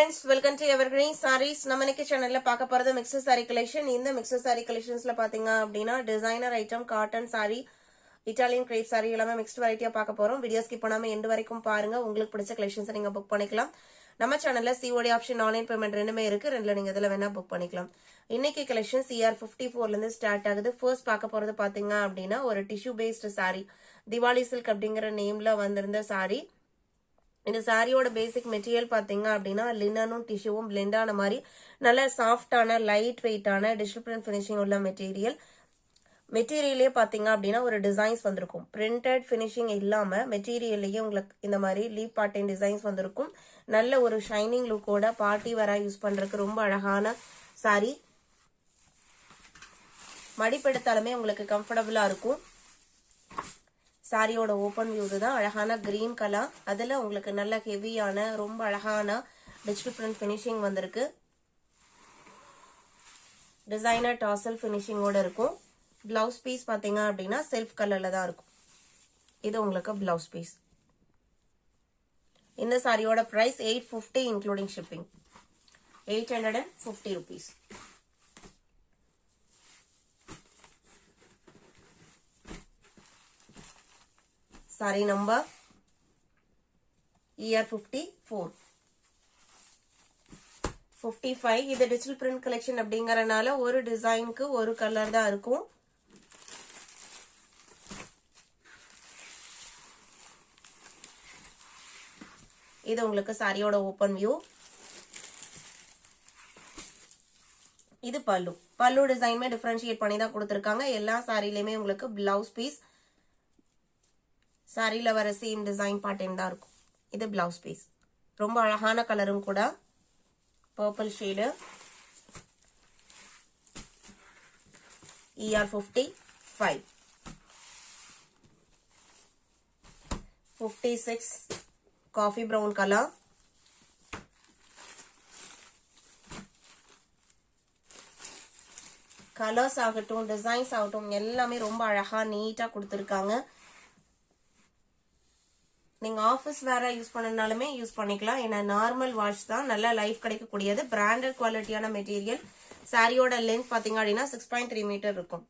friends, welcome to Evergreen Sarees. நம்ம இன்னைக்கு சேனல்ல பார்க்க போறது மிக்ஸ்டு saree collection. இந்த மிக்ஸ்டு saree collectionsல பாத்தீங்க அப்படினா designer item, cotton saree, Italian grape saree எல்லாமே மிக்ஸ்டு வெரைட்டியா பார்க்க போறோம். வீடியோ ஸ்கிப் பண்ணாம எண்ட் வரைக்கும் பாருங்க. உங்களுக்கு பிடிச்ச கலெக்ஷன்ஸ் நீங்க புக் பண்ணிக்கலாம். நம்ம சேனல்ல COD ஆப்ஷன், ஆன்லைன் பேமெண்ட் ரெண்டுமே இருக்கு. ரெண்டுல நீங்க இதல வேணா புக் பண்ணிக்கலாம். இன்னைக்கு கலெக்ஷன் CR54ல இருந்து ஸ்டார்ட் ஆகுது. ஃபர்ஸ்ட் பார்க்க போறது பாத்தீங்க அப்படினா ஒரு tissue based saree. Diwali silk அப்படிங்கற நேம்ல வந்திருந்த saree. இந்த சாரியோட பேசிக் மெட்டீரியல் பாத்தீங்க அப்படின்னா லினனும் டிஷ்யூவும் பிளெண்ட் ஆன மாதிரி நல்ல சாஃப்டான லைட் வெயிட்டான டிஜிட்டல் பிரிண்ட் ஃபினிஷிங் உள்ள மெட்டீரியலே பாத்தீங்க அப்படின்னா ஒரு டிசைன்ஸ் வந்திருக்கும். பிரிண்டட் ஃபினிஷிங் இல்லாம மெட்டீரியல்லையே உங்களுக்கு இந்த மாதிரி லீப் பேட்டர்ன் டிசைன்ஸ் வந்திருக்கும். நல்ல ஒரு ஷைனிங் லுக்கோட பார்ட்டி வேரா யூஸ் பண்றதுக்கு ரொம்ப அழகான சாரி. மடிப்பெடுத்தாலுமே உங்களுக்கு கம்ஃபர்டபுளா இருக்கும். சாரியோட ஓபன் வியூ தான் அழகான கிரீன் கலர். அதுல உங்களுக்கு நல்ல ஹெவியான ரொம்ப அழகான டிஜிட்டல் பிரிண்ட் ஃபினிஷிங் வந்திருக்கு. டிசைனர் டாசல் ஃபினிஷிங்கோட இருக்கும். பிளவுஸ் பீஸ் பாத்தீங்க அப்படின்னா செல்ஃப் கலர்ல தான் இருக்கும். இது உங்களுக்கு பிளவுஸ் பீஸ். இந்த சாரியோட price 850 including shipping. 850 rupees. Saree number ER54. 55 இது டிஜிட்டல் பிரிண்ட் கலெக்ஷன் அப்படிங்கறனால ஒரு டிசைனுக்கு ஒரு கலர் தான் இருக்கும். இது உங்களுக்கு சாரியோட ஓபன் வியூ. இது பல்லு. பல்லு டிசைனுமே டிஃபரன்ஷியேட் பண்ணி தான் கொடுத்திருக்காங்க. எல்லா சாரிலயுமே உங்களுக்கு பிளவுஸ் பீஸ் சாரில வர சேம் டிசைன் பேட்டர்ன் தான் இருக்கும். இது பிளவுஸ் பீஸ். ரொம்ப அழகான கலரும் கூட. Purple shade. ER55. 56 coffee brown colour. Colours ஆகட்டும், டிசைன்ஸ் ஆகட்டும் எல்லாமே ரொம்ப அழகா நீட்டா கொடுத்திருக்காங்க. நீங்க ஆஃபீஸ் வேற யூஸ் பண்ணனாலுமே யூஸ் பண்ணிக்கலாம். ஏன்னா நார்மல் வாஷ் தான், நல்ல லைஃப் கிடைக்கக்கூடியது. பிராண்டட் குவாலிட்டியான மெட்டீரியல். சாரியோட லென்த் பாத்தீங்க அப்படின்னா 6.3 மீட்டர் இருக்கும்.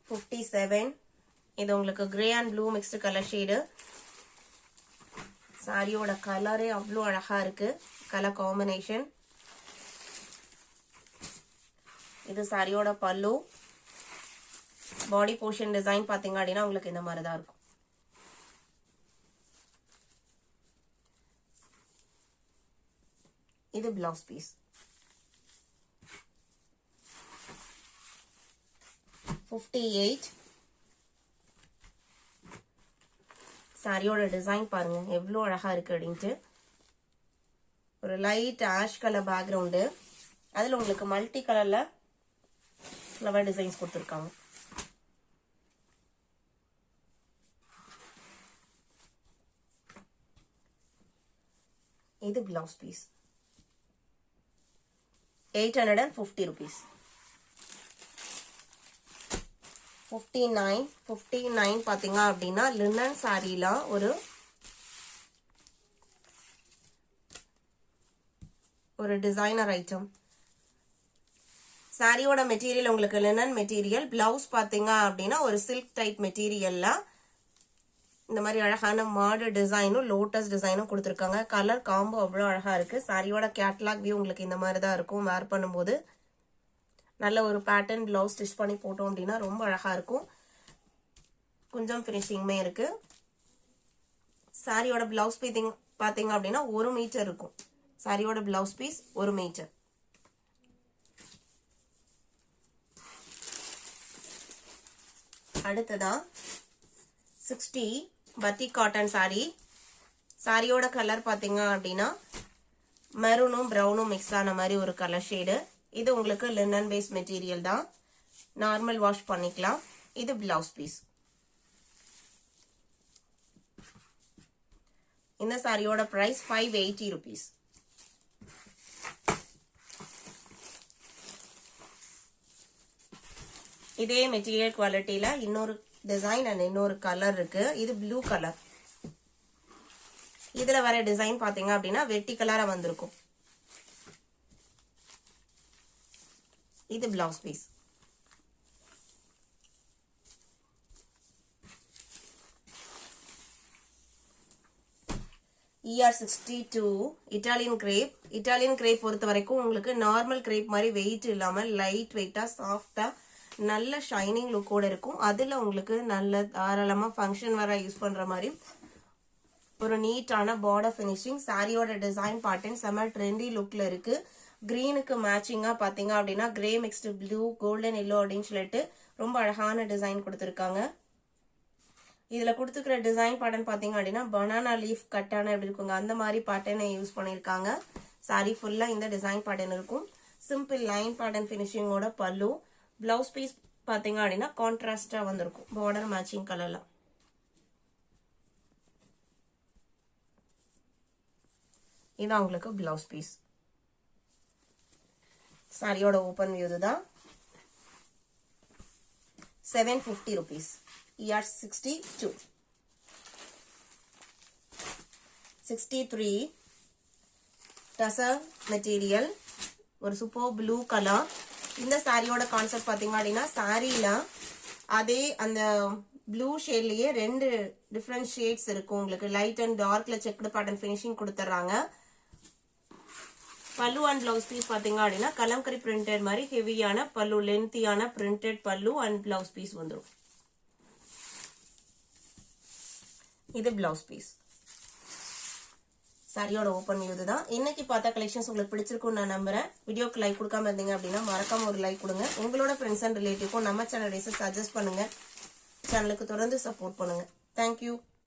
57. இது உங்களுக்கு grey and blue mixed colour shade. சாரியோட கலரே அவ்வளோ அழகா இருக்கு. Colour combination. இது சாரியோட பல்லு. பாடி போர்ஷன் டிசைன் பாத்தீங்க அப்படின்னா உங்களுக்கு இந்த மாதிரி தான் இருக்கும். இது பிளவுஸ் பீஸ். 58. சாரியோட டிசைன் பாருங்க எவ்வளவு அழகா இருக்கு அப்படின்ட்டு. ஒரு லைட் ஆஷ் கலர் பேக்ரவுண்டு. அதுல உங்களுக்கு மல்டி கலர்ல ஃப்ளவர் டிசைன்ஸ் கொடுத்துருக்காங்க. இது பிளவுஸ் பீஸ். 850 rupees. 59 பாத்தீங்க அப்படின்னா லினன் சாரில ஒரு டிசைனர் ஐட்டம். சாரியோட மெட்டீரியல் உங்களுக்கு லினன் மெட்டீரியல். பிளவுஸ் பாத்தீங்க அப்படின்னா ஒரு சில்க் டைப் மெட்டீரியல்ல இந்த மாதிரி அழகான மாடு டிசைனும் லோட்டஸ் டிசைனும் கொடுத்துருக்காங்க. கலர் காம்போ அவ்வளோ அழகா இருக்கு. சாரியோட கேட்லாக் வியூ உங்களுக்கு இந்த மாதிரி தான் இருக்கும். வேர் பண்ணும்போது நல்ல ஒரு பேட்டர்ன் பிளவுஸ் ஸ்டிச் பண்ணி போட்டோம் அப்படின்னா ரொம்ப அழகா இருக்கும். கொஞ்சம் ஃபினிஷிங்குமே இருக்கு. சாரியோட பிளவுஸ் பீஸ் பாத்தீங்க அப்படின்னா 1 மீட்டர் இருக்கும். சாரியோட பிளவுஸ் பீஸ் 1 மீட்டர். அடுத்ததா 60 பத்தி காட்டன் சாரி. சாரியோட கலர் பாத்தீங்க அப்படின்னா மெரூனும் பிரவுனும் மிக்ஸ் ஆன மாதிரி ஒரு கலர் ஷேடு. இது உங்களுக்கு லினன் பேஸ் மெட்டீரியல் தான். நார்மல் வாஷ் பண்ணிக்கலாம். இது பிளவுஸ் பீஸ். இந்த சாரியோட பிரைஸ் 580 rupees. இதே மெட்டீரியல் குவாலிட்டியில இன்னொரு டிசைன் அண்ட் இன்னொரு கலர் இருக்கு. இது ப்ளூ கலர். இதுல வர டிசைன் பாத்தீங்க அப்படின்னா வெட்டி கலரா வந்திருக்கும். இது blouse piece. ER62 Italian crepe. Italian crepe பொறுத்த வரைக்கும் உங்களுக்கு நார்மல் கிரேப் மாதிரி வெயிட் இல்லாம லைட் வெயிட்டா சாஃப்டா நல்ல ஷைனிங் லுக்கோட இருக்கும். அதுல உங்களுக்கு நல்ல தாராளமா ஃபங்க்ஷன் வர யூஸ் பண்ற மாதிரி ஒரு நீட்டான பார்டர் ஃபினிஷிங். சாரியோட டிசைன் பேட்டர்ன் செம ட்ரெண்டி லுக்ல இருக்கு. கிரீனுக்கு மேட்சிங்கா பாத்தீங்க அப்படின்னா grey mixed blue golden yellow அப்படின்னு சொல்லிட்டு ரொம்ப அழகான டிசைன் கொடுத்துருக்காங்க. இதுல கொடுத்துக்கிற டிசைன் பேட்டர்ன் பாத்தீங்க அப்படின்னா பனானா லீஃப் கட்டான எப்படி இருக்குங்க அந்த மாதிரி பேட்டர்னை யூஸ் பண்ணிருக்காங்க. சாரி ஃபுல்லா இந்த டிசைன் பேட்டர்ன் இருக்கும். சிம்பிள் லைன் பேட்டர்ன் ஃபினிஷிங்கோட பல்லு. பிளவுஸ் பீஸ் பாத்தீங்க அப்படின்னா கான்ட்ராஸ்டா வந்திருக்கும் பார்டர் மேட்சிங் கலர்ல. இதான் உங்களுக்கு பிளவுஸ் பீஸ். சாரியோட ஓபன் வியூ இதுதான். 750 rupees. ER62. 63 டசர் மெட்டீரியல். ஒரு சூப்பர் ப்ளூ கலர். இந்த சாரியோட கான்செப்ட் பாத்தீங்க அப்படின்னா சாரியில அதே அந்த ப்ளூ ஷேட்லயே ரெண்டு டிஃப்ரெண்ட் ஷேட்ஸ் இருக்கும். உங்களுக்கு லைட் அண்ட் டார்க்ல செக்டு பேட்டர்ன் ஃபினிஷிங் கொடுத்துறாங்க. பல்லு அண்ட் பிளவுஸ் பீஸ் பாத்தீங்க அப்படின்னா கலம்கரி பிரிண்டட் மாதிரி ஹெவியான பல்லு, லென்த்தியான பிரிண்டட் பல்லு அண்ட் பிளவுஸ் பீஸ் வந்துடும். இது பிளவுஸ் பீஸ். சாரியோட ஓபன் வியூ தான். இன்னைக்கு பார்த்த கலெக்ஷன்ஸ் உங்களுக்கு பிடிச்சிருக்கும்னு நான் நம்புறேன். வீடியோக்கு லைக் கொடுக்காம இருந்தீங்க அப்படின்னா மறக்காம ஒரு லைக் கொடுங்க. உங்களோட ஃப்ரெண்ட்ஸ் அண்ட் ரிலேட்டிவ்க்கும் நம்ம சேனல் சஜஸ்ட் பண்ணுங்க. சேனலுக்கு தொடர்ந்து சப்போர்ட் பண்ணுங்க. தேங்க்யூ.